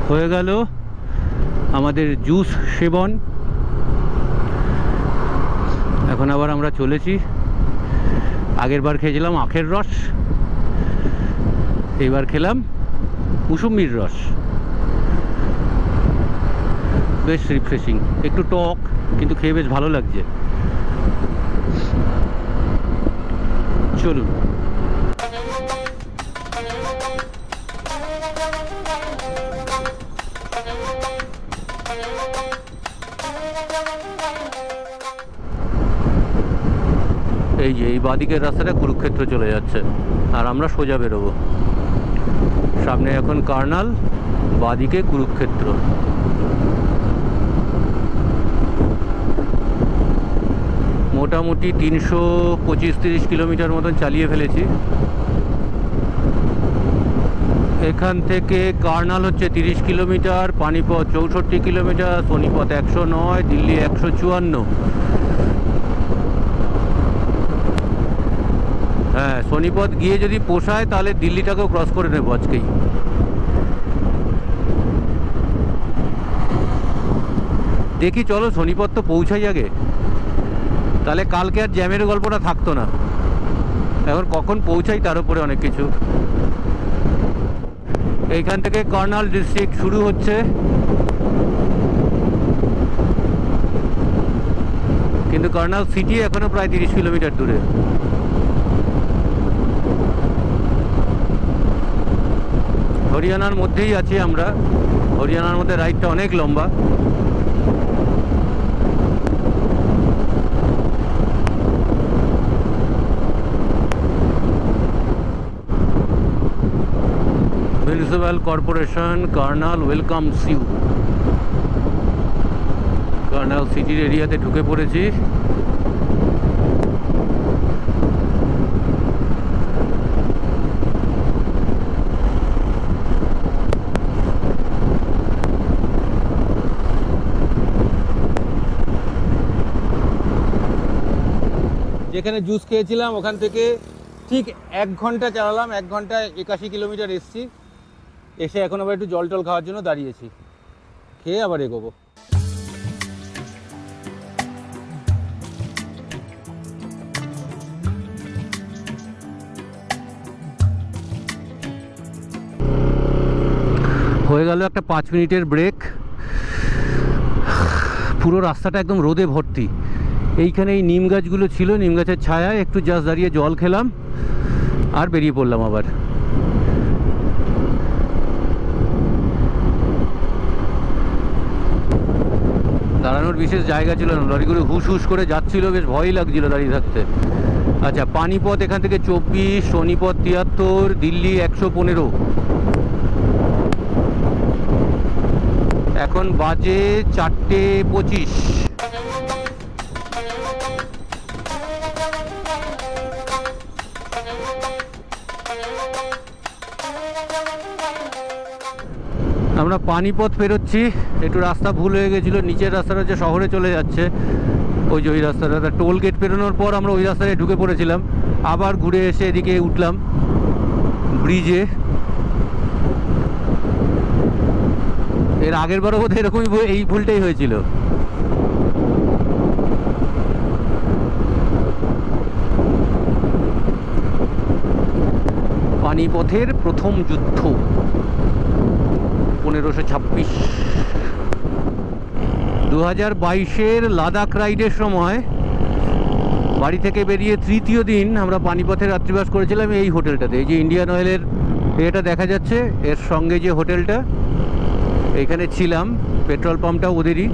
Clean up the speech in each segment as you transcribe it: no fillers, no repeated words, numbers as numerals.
হয়ে গেল আমাদের জুস সেবন। এখন আবার আমরা চলেছি। আগের বার খেয়েছিলাম আখের রস, এইবার খেলাম মুসম্বির রস। বেশ রিফ্রেশিং, একটু টক কিন্তু খেয়ে বেশ ভালো লাগছে। চলুন। এই যে এই বাঁদিকের রাস্তাটা কুরুক্ষেত্র চলে যাচ্ছে, আর আমরা সোজা বেরোবো। সামনে এখন কার্নাল, বাঁদিকে কুরুক্ষেত্র। মোটামুটি 325-30 কিলোমিটার মতন চালিয়ে ফেলেছি। এখান থেকে কার্নাল হচ্ছে 30 কিলোমিটার, পানিপথ 64 কিলোমিটার, সোনিপথ 109, দিল্লি 154। হ্যাঁ, সোনিপথ গিয়ে যদি পোষায় তাহলে দিল্লিটাকেও ক্রস করে নেবো আজকেই। দেখি চলো সোনিপথ তো পৌঁছাই আগে, তাহলে কালকে আর জ্যামের গল্পটা থাকতো না। এখন কখন পৌঁছাই তার উপরে অনেক কিছু। এইখান থেকে কার্নাল ডিস্ট্রিক্ট শুরু হচ্ছে, কিন্তু কার্নাল সিটি এখনো প্রায় 30 কিলোমিটার দূরে। হরিয়ানার মধ্যেই আছি আমরা। হরিয়ানার মধ্যে রাইডটা অনেক লম্বা। Municipal corporation Karnal welcomes you. Karnal সিটির এরিয়াতে ঢুকে পড়েছি। যেখানে জুস খেয়েছিলাম ওখান থেকে ঠিক 1 ঘন্টা চালালাম, 1 ঘন্টায় 81 কিলোমিটার এসছি। এসে এখন আবার একটু জল টল খাওয়ার জন্য দাঁড়িয়েছি, খেয়ে আবার এগোবো। হয়ে গেল একটা 5 মিনিটের ব্রেক। পুরো রাস্তাটা একদম রোদে ভর্তি। এইখানে এই নিম গাছগুলো ছিল, নিম গাছের ছায়ায় একটু জাস্ট দাঁড়িয়ে জল খেলাম আর বেরিয়ে পড়লাম আবার। দাঁড়ানোর বিশেষ জায়গা ছিল না, লরিগুলো হুস হুস করে যাচ্ছিল, বেশ ভয়ই লাগছিল দাঁড়িয়ে থাকতে। আচ্ছা, পানিপথ এখান থেকে 24, সোনিপথ 73, দিল্লি 115। এখন বাজে 4:25। আমরা পানিপথ পেরোচ্ছি। একটু রাস্তা ভুল হয়ে গেছিলো, নিচের রাস্তাটা হচ্ছে শহরে চলে যাচ্ছে। ওই যে ওই রাস্তাটা, টোল গেট পেরোনোর পর আমরা ওই রাস্তায় ঢুকে পড়েছিলাম, আবার ঘুরে এসে এদিকে উঠলাম ব্রিজে। এর আগের বারও বোধহয় এরকমই এই ভুলটাই হয়েছিল। পানিপথের প্রথম যুদ্ধ 1526। 2022-এর লাদাখ রাইডের সময় বাড়ি থেকে বেরিয়ে তৃতীয় দিন আমরা পানিপথে রাত্রিবাস করেছিলাম এই হোটেলটাতে। এই যে ইন্ডিয়ান অয়েলের এটা দেখা যাচ্ছে, এর সঙ্গে যে হোটেলটা, এইখানে ছিলাম। পেট্রোল পাম্পটাও ওদেরই।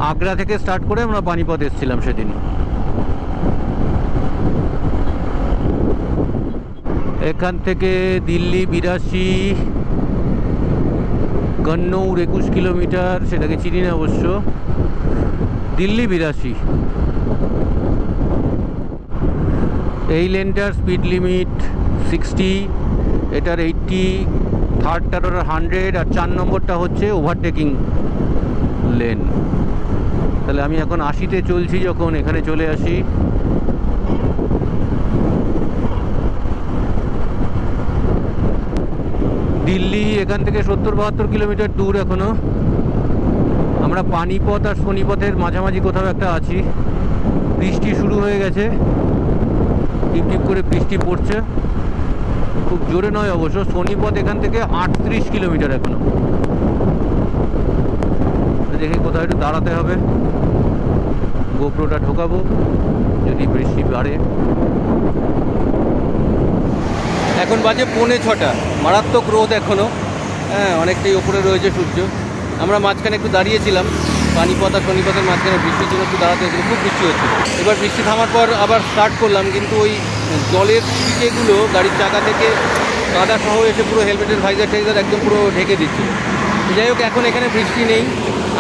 আগ্রা থেকে স্টার্ট করে আমরা পানিপথ এসেছিলাম সেদিন। এখান থেকে দিল্লি 82, কন্নৌর 21 কিলোমিটার, সেটাকে চিনি না অবশ্য। দিল্লি 82। এই লেনটার স্পিড লিমিট 60, এটার 80, থার্ডটার 100, আর 4 নম্বরটা হচ্ছে ওভারটেকিং লেন। তাহলে আমি এখন 80-তে চলছি, যখন এখানে চলে আসি এখান থেকে 70-72 কিলোমিটার দূর এখনো। আমরা পানিপথ আর সোনিপথের মাঝামাঝি কোথাও একটা আছি। বৃষ্টি শুরু হয়ে গেছে, টিপ টিপ করে বৃষ্টি পড়ছে, খুব জোরে নয় অবশ্য। সোনিপথ এখান থেকে 38 কিলোমিটার এখনো। দেখি কোথাও একটু দাঁড়াতে হবে, গোপ্রোটা ঢোকাবো যদি বৃষ্টি বাড়ে। এখন বাজে 5:45, মারাত্মক রোদ এখনো, হ্যাঁ অনেকটাই ওপরে রয়েছে সূর্য। আমরা মাঝখানে একটু দাঁড়িয়েছিলাম, পানিপথ আর সোনিপথের মাঝখানে বৃষ্টির জন্য একটু দাঁড়াতে হয়েছিল, খুব বৃষ্টি হচ্ছিল। এবার বৃষ্টি থামার পর আবার স্টার্ট করলাম, কিন্তু ওই জলের ছিটেগুলো গাড়ির চাকা থেকে কাদা সহ এসে পুরো হেলমেটের ভাইজার টাইজার একদম পুরো ঢেকে দিচ্ছিল। যাই হোক, এখন এখানে বৃষ্টি নেই।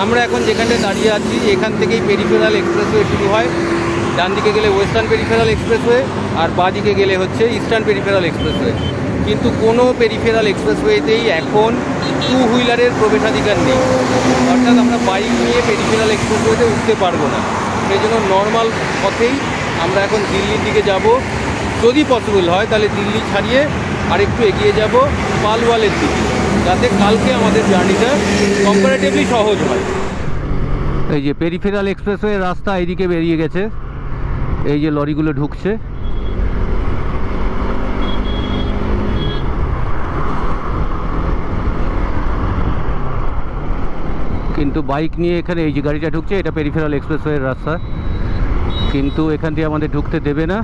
আমরা এখন যেখানটায় দাঁড়িয়ে আছি এখান থেকেই পেরিফেরাল এক্সপ্রেসওয়ে শুরু হয়। ডান দিকে গেলে ওয়েস্টার্ন পেরিফেরাল এক্সপ্রেসওয়ে, আর বাঁ দিকে গেলে হচ্ছে ইস্টার্ন পেরিফেরাল এক্সপ্রেসওয়ে। কিন্তু কোনো পেরিফেরাল এক্সপ্রেসওয়েতেই এখন 2 হুইলারের প্রবেশাধিকার নেই, অর্থাৎ আমরা বাইক নিয়ে পেরিফেরাল এক্সপ্রেসওয়েতে উঠতে পারবো না। সেই জন্য নর্মাল পথেই আমরা এখন দিল্লির দিকে যাব। যদি পসিবল হয় তাহলে দিল্লি ছাড়িয়ে আরেকটু এগিয়ে যাব পালওয়ালের দিকে, যাতে কালকে আমাদের জার্নিটা কম্পারেটিভলি সহজ হয়। এই যে পেরিফেরাল এক্সপ্রেসওয়ে রাস্তা এইদিকে বেরিয়ে গেছে, এই যে লরিগুলো ঢুকছে। কিন্তু বাইক নিয়ে এখানে এই যে গাড়িটা ঢুকছে, এটা পেরিফেরাল এক্সপ্রেসওয়ের রাস্তা, কিন্তু এখান দিয়ে আমাদের ঢুকতে দেবে না,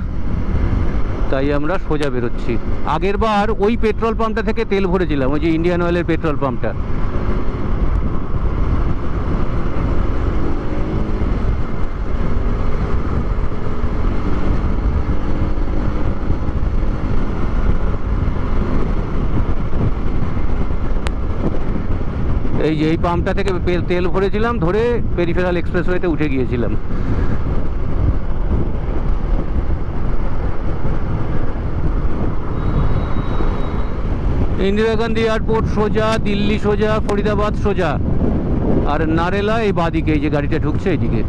তাই আমরা সোজা বেরোচ্ছি। আগের বার ওই পেট্রোল পাম্পটা থেকে তেল ভরেছিলাম, ওই যে ইন্ডিয়ান অয়েলের পেট্রোল পাম্পটা। এই যে এই পাম্পটা থেকে তেল ভরেছিলাম, ধরে পেরিফেরাল এক্সপ্রেসওয়েতে উঠে গিয়েছিলাম। ইন্দিরা গান্ধী এয়ারপোর্ট সোজা, দিল্লি সোজা, ফরিদাবাদ সোজা, আর নারেলা এই বাদিকে, এই যে গাড়িটা ঢুকছে এইদিকে।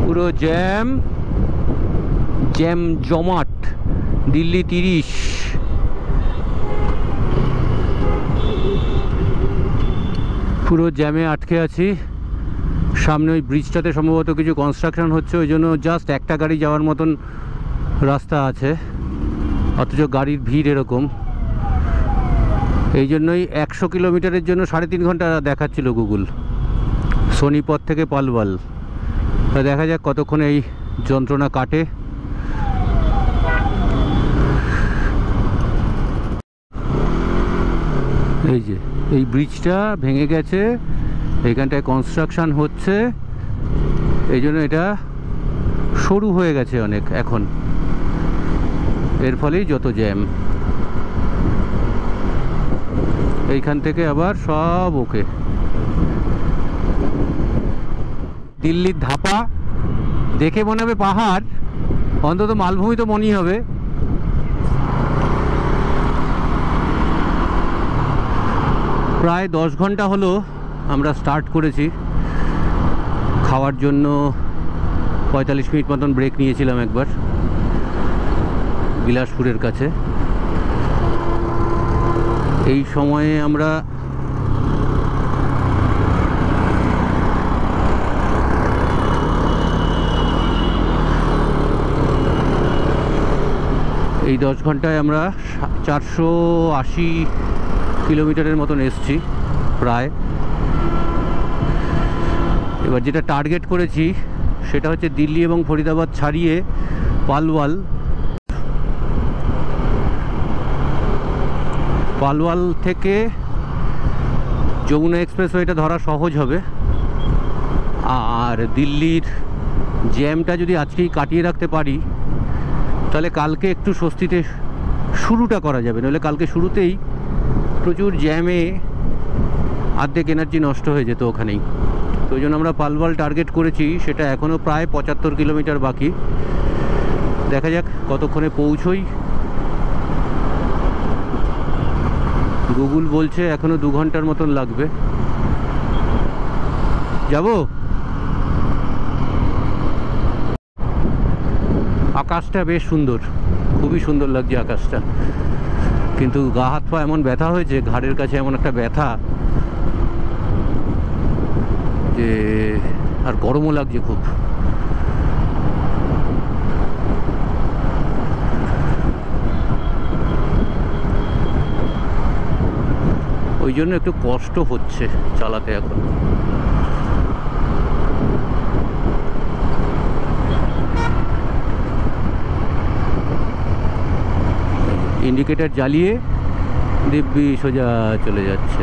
পুরো জ্যাম জমাট। দিল্লি 30, পুরো জ্যামে আটকে আছি। সামনে ওই ব্রিজটাতে সম্ভবত কিছু কনস্ট্রাকশন হচ্ছে, ওই জন্য জাস্ট একটা গাড়ি যাওয়ার মতন রাস্তা আছে, অথচ গাড়ির ভিড় এরকম। এই জন্যই 100 কিলোমিটারের জন্য 3.5 ঘন্টা দেখাচ্ছিল গুগল, সোনিপথ থেকে পালওয়াল। তা দেখা যাক কতক্ষণ এই যন্ত্রণা কাটে। এই যে এই ব্রিজটা ভেঙে গেছে, এইখানটায় কনস্ট্রাকশন হচ্ছে, এই জন্য এটা সরু হয়ে গেছে অনেক এখন, এর ফলেই যত জ্যাম। এইখান থেকে আবার সব ওকে। দিল্লির ধাপা দেখে মনে হবে পাহাড়, অন্তত মালভূমি তো মনেই হবে। প্রায় 10 ঘন্টা হলো আমরা স্টার্ট করেছি। খাওয়ার জন্য 45 মিনিট মতন ব্রেক নিয়েছিলাম একবার বিলাসপুরের কাছে। এই সময়ে আমরা এই 10 ঘন্টায় আমরা 480 কিলোমিটারের মতন এসছি প্রায়। এবার যেটা টার্গেট করেছি সেটা হচ্ছে দিল্লি এবং ফরিদাবাদ ছাড়িয়ে পালওয়াল থেকে যমুনা এক্সপ্রেসওয়েটা ধরা সহজ হবে। আর দিল্লির জ্যামটা যদি আজকেই কাটিয়ে রাখতে পারি তাহলে কালকে একটু স্বস্তিতে শুরুটা করা যাবে, নইলে কালকে শুরুতেই প্রচুর জ্যামে অর্ধেক এনার্জি নষ্ট হয়ে যেত ওখানেই। তো ওই জন্য আমরা পালওয়াল টার্গেট করেছি, সেটা এখনও প্রায় 75 কিলোমিটার বাকি। দেখা যাক কতক্ষণে পৌঁছই। গুগল বলছে এখনও 2 ঘন্টার মতন লাগবে। যাব আকাশটা বেশ সুন্দর, খুবই সুন্দর লাগছে আকাশটা, কিন্তু গা হাত পা এমন ব্যথা হয়েছে, ঘাড়ের কাছে এমন একটা ব্যথা যে, আর গরমও লাগছে খুব। ওই জন্য একটু কষ্ট হচ্ছে চালাতে এখন। ইন্ডিকেটর জ্বালিয়ে দিব্যি সোজা চলে যাচ্ছে।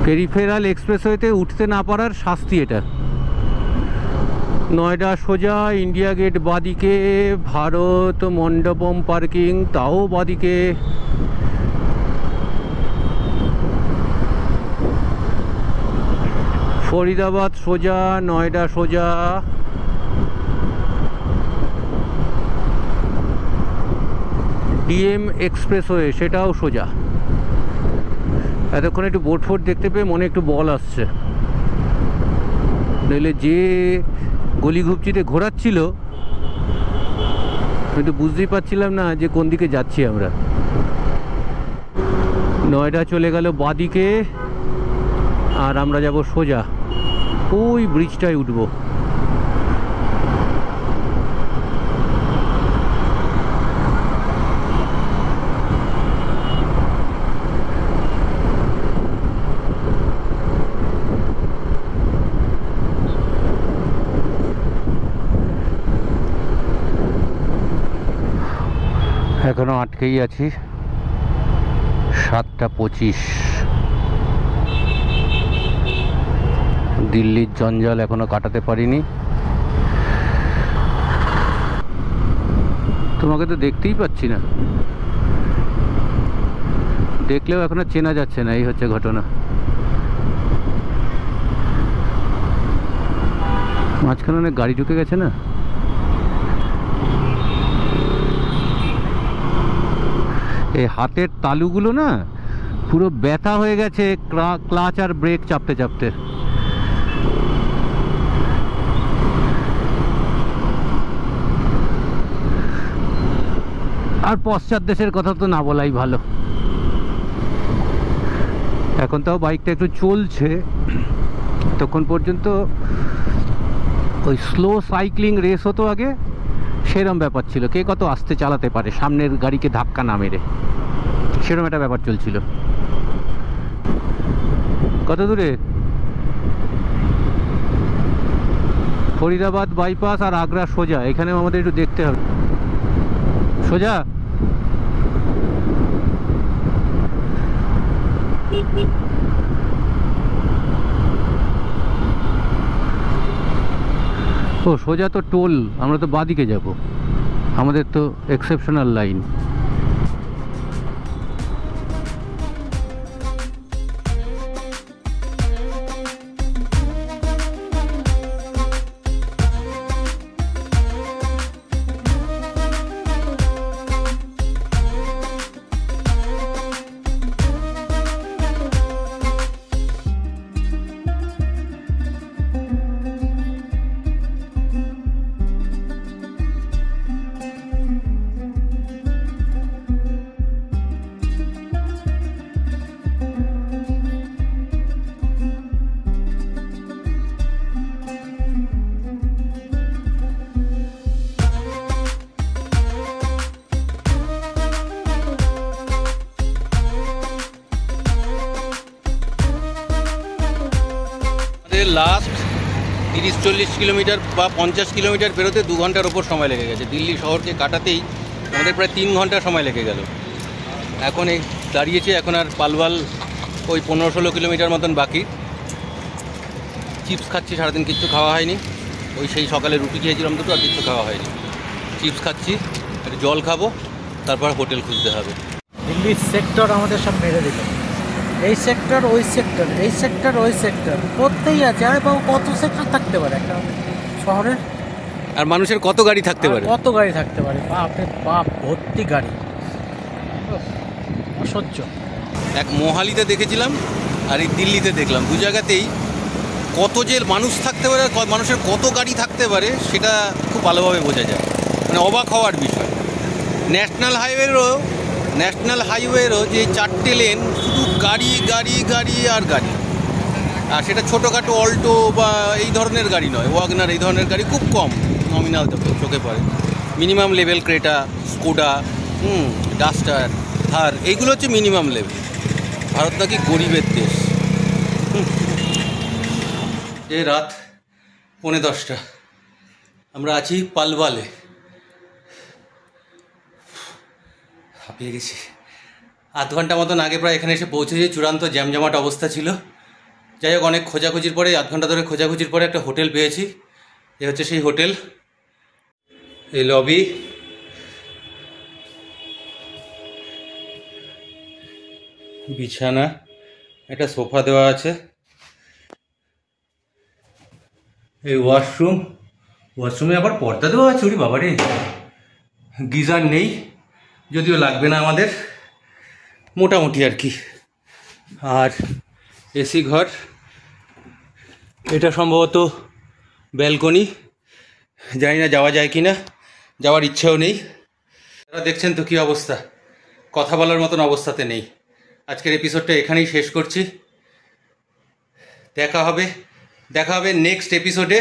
পেরিফেরাল এক্সপ্রেসওয়েতে উঠতে না পারার শাস্তি এটা। নয়ডা সোজা, ইন্ডিয়া গেট বাদিকে, ভারত মণ্ডপম পার্কিং তাও বাদিকে, ফরিদাবাদ সোজা, নয়ডা সোজা, ডিএম এক্সপ্রেসওয়ে সেটাও সোজা। এতক্ষণ একটু বোট ফোট দেখতে পেয়ে মনে একটু বল আসছে, নইলে যে গলি ঘুপচিতে ঘোরাচ্ছিল কিন্তু বুঝতেই পারছিলাম না যে কোন দিকে যাচ্ছি আমরা। নয়ডা চলে গেল বাদিকে, আর আমরা যাব সোজা, ওই ব্রিজটায় উঠবো। এখনো আটকেই আছি, 7:25। দিল্লির জঞ্জাল এখনো কাটাতে পারিনি। তোমাকে তো দেখতেই পাচ্ছি না, দেখলেও এখনো চেনা যাচ্ছে না, এই হচ্ছে ঘটনা। মাঝখানে অনেক গাড়ি ঢুকে গেছে না। এই হাতের তালুগুলো না পুরো ব্যথা হয়ে গেছে ক্লাচ আর ব্রেক চাপতে চাপতে। আর পশ্চাৎ দেশের কথা তো না বলাই ভালো। এখন তাও বাইকটা একটু চলছে, তখন পর্যন্ত ওই স্লো সাইক্লিং রেস হতো আগে, সেরম ব্যাপার ছিল, কে কত আস্তে চালাতে পারে সামনের গাড়িকে ধাক্কা না মেরে, সেরকম একটা ব্যাপার চলছিল। কত দূরে? ফরিদাবাদ বাইপাস আর আগ্রা সোজা, এখানেও আমাদের একটু দেখতে হবে। সোজা ও সোজা তো টোল, আমরা তো বাদিকে যাব, আমাদের তো এক্সেপশনাল লাইন। লাস্ট 30-40 কিলোমিটার বা 50 কিলোমিটার বেরোতে 2 ঘন্টার ওপর সময় লেগে গেছে। দিল্লি শহরকে কাটাতেই আমাদের প্রায় 3 ঘন্টা সময় লেগে গেল। এখন এই দাঁড়িয়েছে, এখন আর পালওয়াল ওই 15-16 কিলোমিটার মতন বাকি। চিপস খাচ্ছি, সারাদিন কিচ্ছু খাওয়া হয়নি, ওই সেই সকালে রুটি খেয়েছিলাম দুটো, আর কিচ্ছু খাওয়া হয়নি। চিপস খাচ্ছি, একটু জল খাবো, তারপর হোটেল খুঁজতে হবে। দিল্লির সেক্টর আমাদের সব মেরে দিল, এই সেক্টর ওই সেক্টর, এই সেক্টর ওই সেক্টর করতেই আছে। আরে বাবু কত সেক্টর থাকতে পারে একটা শহরের। আর মানুষের কত গাড়ি থাকতে আর পারে? কত গাড়ি থাকতে পারে, বাপরে বাপ, ভর্তি গাড়ি, উফ, অসহ্য। এক মোহালিতে দেখেছিলাম আর এই দিল্লিতে দেখলাম, দু জায়গাতেই কত যে মানুষ থাকতে পারে আর মানুষের কত গাড়ি থাকতে পারে সেটা খুব ভালোভাবে বোঝা যায়, মানে অবাক হওয়ার বিষয়। ন্যাশনাল হাইওয়েরও যে 4টে লেন শুধু গাড়ি গাড়ি গাড়ি আর গাড়ি, আর সেটা ছোটোখাটো অল্টো বা এই ধরনের গাড়ি নয়, ওয়াগনার এই ধরনের গাড়ি খুব কম, নমিনাল চোখে পড়ে। Minimum level Creta, Skoda, Duster, Thar, এইগুলো হচ্ছে মিনিমাম লেভেল। ভারত নাকি গরিবের দেশ। যে রাত 10:45, আমরা আছি পালওয়ালে। হাঁপিয়ে গেছি। আধ ঘন্টা মতন আগে প্রায় এখানে এসে পৌঁছেছি, চূড়ান্ত জ্যামজমাট অবস্থা ছিল। যাই হোক, অনেক খোঁজাখুঁজির পরে, আধ ঘন্টা ধরে খোঁজাখুঁজির পরে একটা হোটেল পেয়েছি। এ হচ্ছে সেই হোটেল, এই লবি। বিছানা, একটা সোফা দেওয়া আছে, এই ওয়াশরুমে আবার পর্দা দেওয়া আছে। ওরে বাবারে, গিজার নেই, যদিও লাগবে না আমাদের, মোটামুটি আর কি। আর এসি ঘর, এটা সম্ভবত ব্যালকনি, জানি না যাওয়া যায় কি না, যাওয়ার ইচ্ছেও নেই। তারা দেখছেন তো কী অবস্থা, কথা বলার মতন অবস্থাতে নেই। আজকের এপিসোডটা এখানেই শেষ করছি। দেখা হবে নেক্সট এপিসোডে,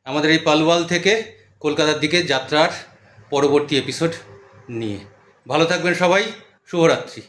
আমাদের এই পালওয়াল থেকে কলকাতার দিকে যাত্রার পরবর্তী এপিসোড নিয়ে। ভালো থাকবেন সবাই, শুভরাত্রি।